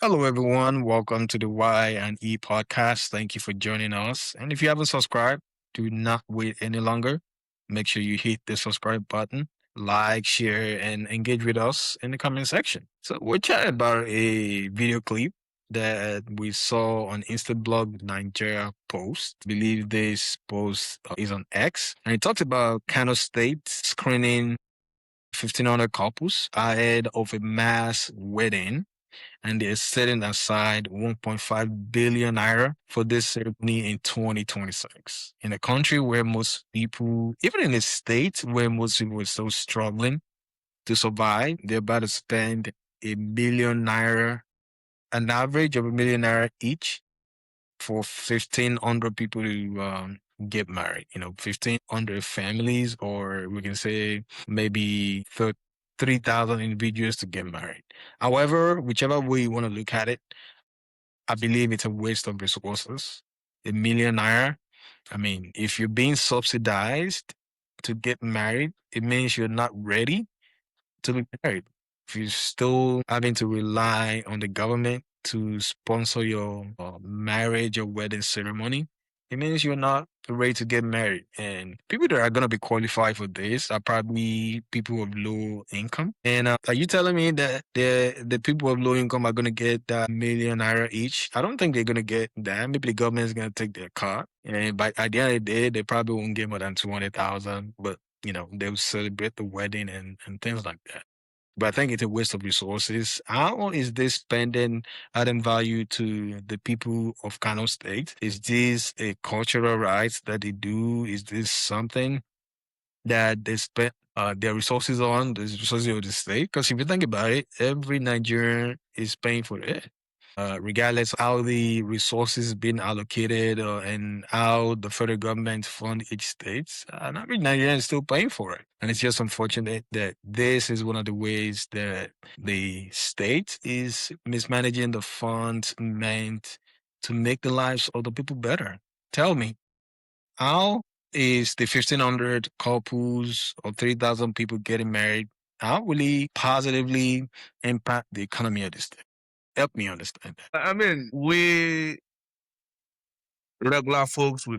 Hello, everyone. Welcome to the Y and E podcast. Thank you for joining us. And if you haven't subscribed, do not wait any longer. Make sure you hit the subscribe button, like, share, and engage with us in the comment section. So we're chatting about a video clip that we saw on Instablog Nigeria post. I believe this post is on X, and it talks about Kano State screening 1,500 couples ahead of a mass wedding, and they're setting aside 1.5 billion naira for this ceremony in 2026. In a country where most people, even in a state where most people are still struggling to survive, they're about to spend a million naira, an average of a million naira each for 1,500 people to get married. 1,500 families, or we can say maybe 3,000 individuals to get married. However, whichever way you want to look at it, I believe it's a waste of resources. A million naira. I mean, if you're being subsidized to get married, it means you're not ready to be married. If you're still having to rely on the government to sponsor your marriage or wedding ceremony, it means you're not ready to get married. And people that are going to be qualified for this are probably people of low income. And are you telling me that the people of low income are going to get that million naira each? I don't think they're going to get that. Maybe the government is going to take their cut. And by at the end of the day, they probably won't get more than 200,000. But they'll celebrate the wedding and things like that. But I think it's a waste of resources. How is this spending adding value to the people of Kano State? Is this a cultural right that they do? Is this something that they spend their resources on, the resources of the state? Because if you think about it, every Nigerian is paying for it. Regardless how the resources been allocated and how the federal government fund each state, not every Nigerian is still paying for it. And it's just unfortunate that this is one of the ways that the state is mismanaging the funds meant to make the lives of the people better. Tell me, how is the 1,500 couples or 3,000 people getting married, how will it positively impact the economy of the state? Help me understand that. I mean, we regular folks will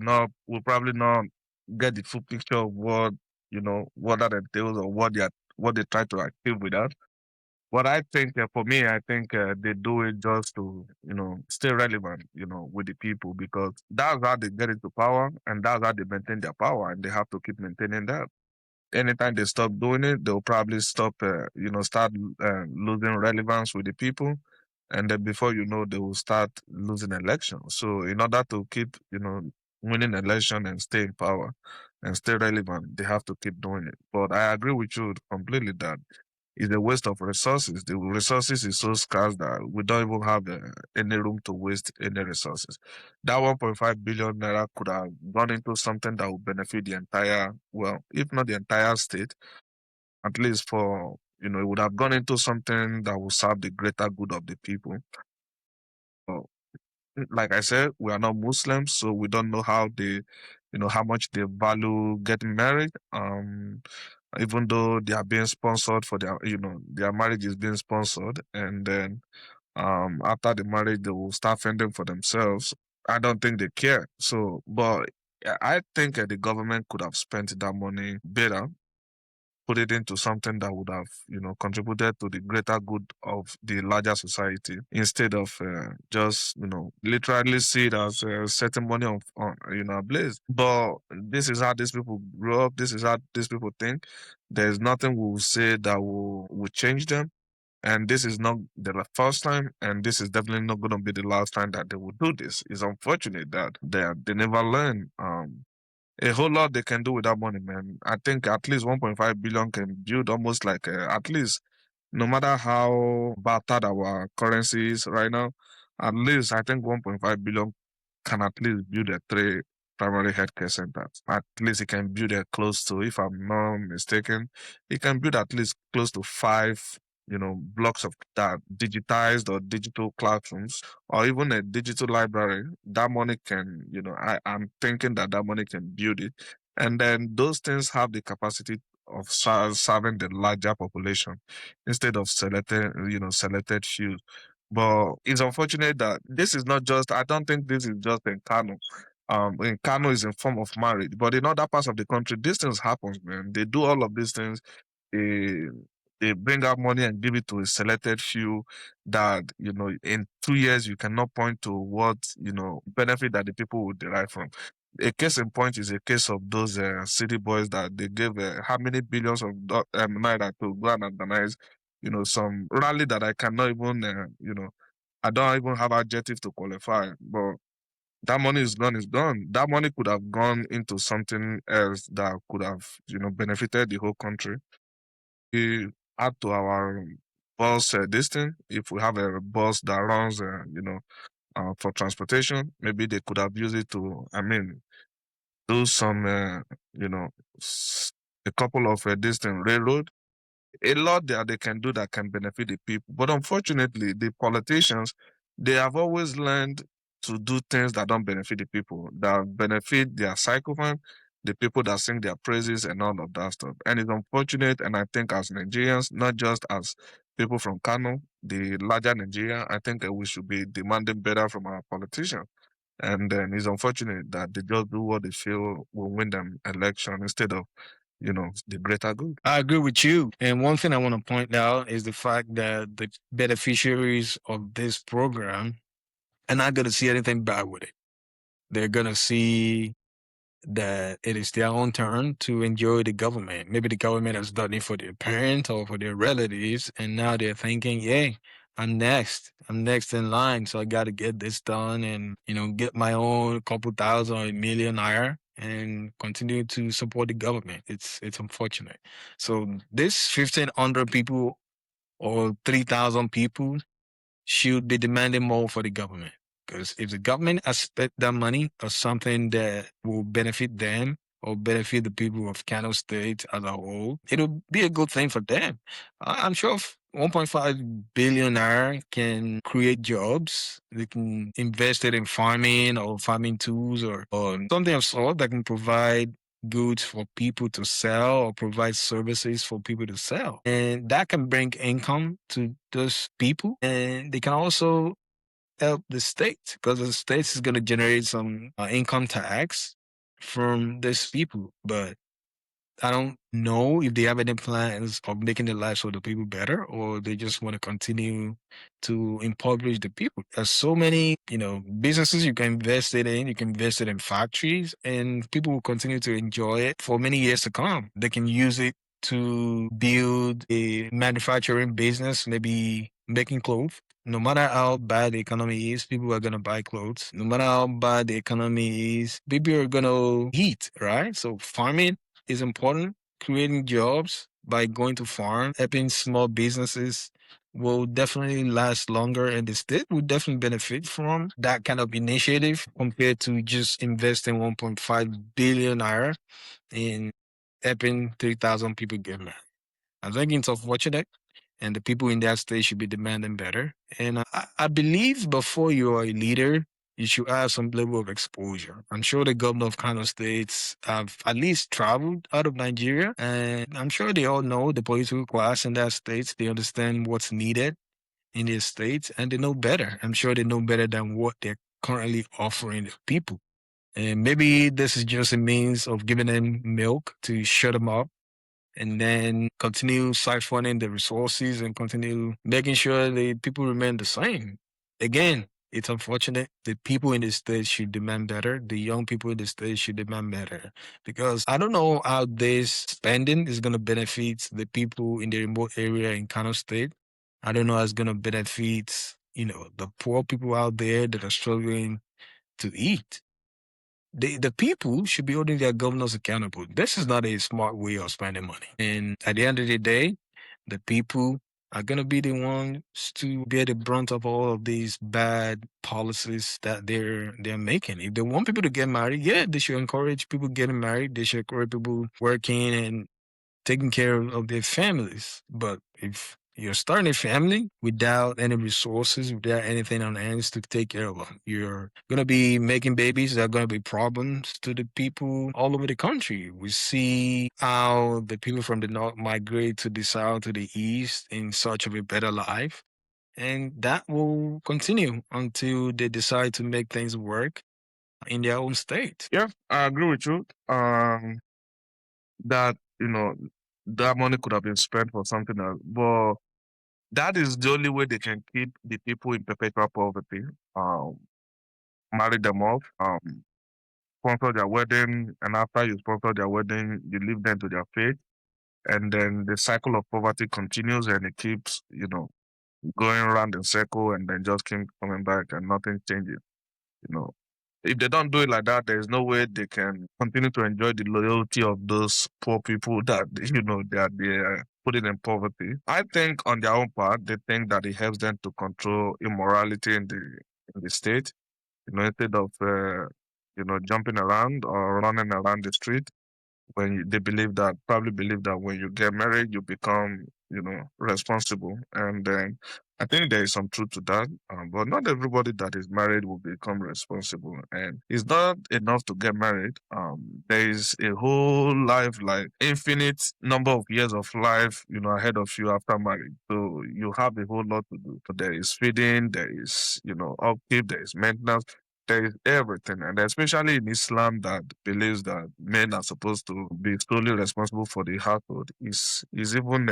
probably not get the full picture of what that entails or what they try to achieve with that. But I think for me, I think they do it just to stay relevant, with the people because that's how they get into power and that's how they maintain their power and they have to keep maintaining that. Anytime they stop doing it, they'll probably start losing relevance with the people. And then before you know, they will start losing elections. So in order to keep, winning election and stay in power and stay relevant, they have to keep doing it. But I agree with you completely that it's a waste of resources. The resources is so scarce that we don't even have any room to waste any resources. That 1.5 billion naira could have gone into something that would benefit the entire, well, if not the entire state, at least it would have gone into something that will serve the greater good of the people. So, like I said, we are not Muslims, so we don't know how much they value getting married. Even though they are being sponsored for their marriage is being sponsored, and then after the marriage they will start fending for themselves. I don't think they care. So, but I think the government could have spent that money better, put it into something that would have, contributed to the greater good of the larger society instead of just, literally see it as setting money on ablaze. But this is how these people grow up. This is how these people think. There's nothing we will say that will change them. And this is not the first time, and this is definitely not going to be the last time that they will do this. It's unfortunate that they never learn. A whole lot they can do with that money, man. I think at least 1.5 billion can build almost like at least no matter how battered our currency is right now, at least I think 1.5 billion can at least build a three primary healthcare centers. At least it can build a close to, if I'm not mistaken, it can build at least close to five, blocks of that digitized or digital classrooms or even a digital library. That money can, I'm thinking that that money can build it. And then those things have the capacity of serving the larger population instead of selected few. But it's unfortunate that this is not just, I don't think this is just in Kano. In Kano is in form of marriage, but in other parts of the country, these things happens, man. They do all of these things. They they bring out money and give it to a selected few that, in 2 years you cannot point to what, benefit that the people would derive from. A case in point is a case of those city boys that they gave how many billions of naira to go and organize, some rally that I cannot even, I don't even have adjective to qualify, but that money is gone, is gone. That money could have gone into something else that could have, benefited the whole country. We add to our bus this thing. If we have a bus that runs, for transportation, maybe they could have used it to, I mean, do some, you know, s- a couple of distant railroad. A lot that they can do that can benefit the people. But unfortunately, the politicians, they have always learned to do things that don't benefit the people, that benefit their sycophant, the people that sing their praises and all of that stuff. And it's unfortunate. And I think as Nigerians, not just as people from Kano, the larger Nigeria, I think that we should be demanding better from our politicians. And then it's unfortunate that they just do what they feel will win them election instead of, the greater good. I agree with you. And one thing I want to point out is the fact that the beneficiaries of this program are not going to see anything bad with it. They're going to see that it is their own turn to enjoy the government. Maybe the government has done it for their parents or for their relatives, and now they're thinking, "Yay, I'm next. I'm next in line, so I got to get this done and get my own couple thousand or a million naira." And continue to support the government. It's unfortunate. So this 1,500 people or 3,000 people should be demanding more for the government. Because if the government has spent that money on something that will benefit them or benefit the people of Kano State as a whole, it'll be a good thing for them. I'm sure 1.5 billion naira can create jobs. They can invest it in farming or farming tools or something of sort that can provide goods for people to sell or provide services for people to sell. And that can bring income to those people. And they can also help the state because the state is going to generate some income tax from these people. But I don't know if they have any plans of making the lives of the people better or they just want to continue to impoverish the people. There's so many, businesses you can invest it in. You can invest it in factories and people will continue to enjoy it for many years to come. They can use it to build a manufacturing business, maybe making clothes. No matter how bad the economy is, people are going to buy clothes. No matter how bad the economy is, people are going to eat, right? So farming is important. Creating jobs by going to farm, helping small businesses will definitely last longer and the state will definitely benefit from that kind of initiative compared to just investing 1.5 billion naira in helping 3,000 people get married. I think it's unfortunate and the people in that state should be demanding better. And I believe before you are a leader, you should have some level of exposure. I'm sure the governor of Kano States have at least traveled out of Nigeria, and I'm sure they all know the political class in that state. They understand what's needed in their states, and they know better. I'm sure they know better than what they're currently offering the people. And maybe this is just a means of giving them milk to shut them up and then continue siphoning the resources and continue making sure the people remain the same. Again, it's unfortunate. The people in the state should demand better. The young people in the state should demand better because I don't know how this spending is going to benefit the people in the remote area in Kano State. I don't know how it's going to benefit, the poor people out there that are struggling to eat. The people should be holding their governors accountable. This is not a smart way of spending money. And at the end of the day, the people are going to be the ones to bear the brunt of all of these bad policies that they're making. If they want people to get married, yeah, they should encourage people getting married. They should encourage people working and taking care of their families. But if you're starting a family without any resources, without anything on hands to take care of them, you're going to be making babies that are going to be problems to the people all over the country. We see how the people from the north migrate to the south, to the east in search of a better life. And that will continue until they decide to make things work in their own state. Yeah, I agree with you. That that money could have been spent for something else, but that is the only way they can keep the people in perpetual poverty. Marry them off, sponsor their wedding, and after you sponsor their wedding, you leave them to their fate, and then the cycle of poverty continues, and it keeps going around in circle, and then just keep coming back, and nothing changes. You know, if they don't do it like that, there's no way they can continue to enjoy the loyalty of those poor people that they are putting in poverty. I think on their own part, they think that it helps them to control immorality in the state. Instead of jumping around or running around the street, they probably believe that when you get married you become responsible, and then I think there is some truth to that, but not everybody that is married will become responsible, and it's not enough to get married. There is a whole life, like infinite number of years of life ahead of you after marriage, so you have a whole lot to do. So there is feeding, there is upkeep, there is maintenance, there is everything, and especially in Islam that believes that men are supposed to be solely responsible for the household is even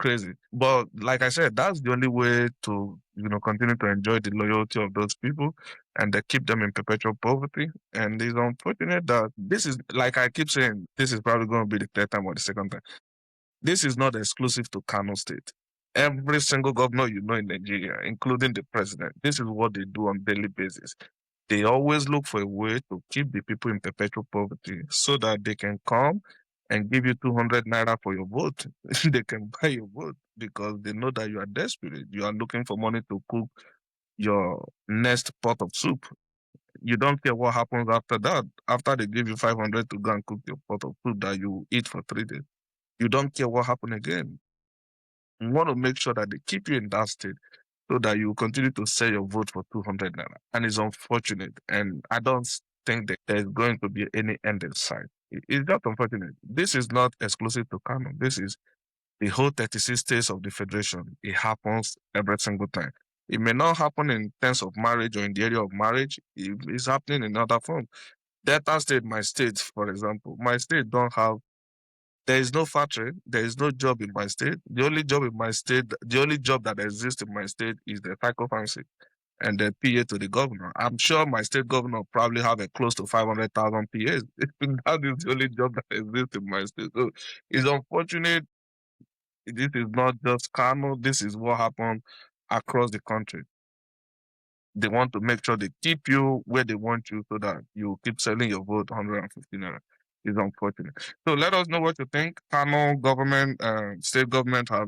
crazy. But like I said, that's the only way to continue to enjoy the loyalty of those people, and they keep them in perpetual poverty. And it's unfortunate that this is, like I keep saying, this is probably going to be the third time or the second time. This is not exclusive to Kano State. Every single governor in Nigeria, including the president, this is what they do on daily basis. They always look for a way to keep the people in perpetual poverty so that they can come and give you 200 naira for your vote. They can buy your vote because they know that you are desperate. You are looking for money to cook your next pot of soup. You don't care what happens after that. After they give you 500 to go and cook your pot of soup that you eat for 3 days, you don't care what happened again. You want to make sure that they keep you in that state so that you continue to sell your vote for 200 naira. And it's unfortunate. And I don't think that there's going to be any end in sight. It's just unfortunate. This is not exclusive to Kano. This is the whole 36 states of the Federation. It happens every single time. It may not happen in terms of marriage or in the area of marriage. It's happening in other forms. Delta State, my state, for example, my state don't have, there is no factory. There is no job in my state. The only job in my state, the only job that exists in my state is the psychopharmacy and the PA to the governor. I'm sure my state governor probably have a close to 500,000 PAs. That is the only job that exists in my state. So it's unfortunate. This is not just Kano. This is what happened across the country. They want to make sure they keep you where they want you so that you keep selling your vote 150 naira. It's unfortunate. So let us know what you think. Kano government, state government have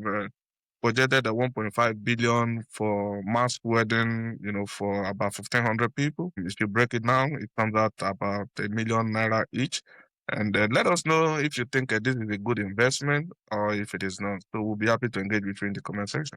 budgeted a 1.5 billion for mass wedding, for about 1,500 people. If you break it down, it comes out about 1 million naira each. And let us know if you think this is a good investment or if it is not. So we'll be happy to engage with you in the comment section.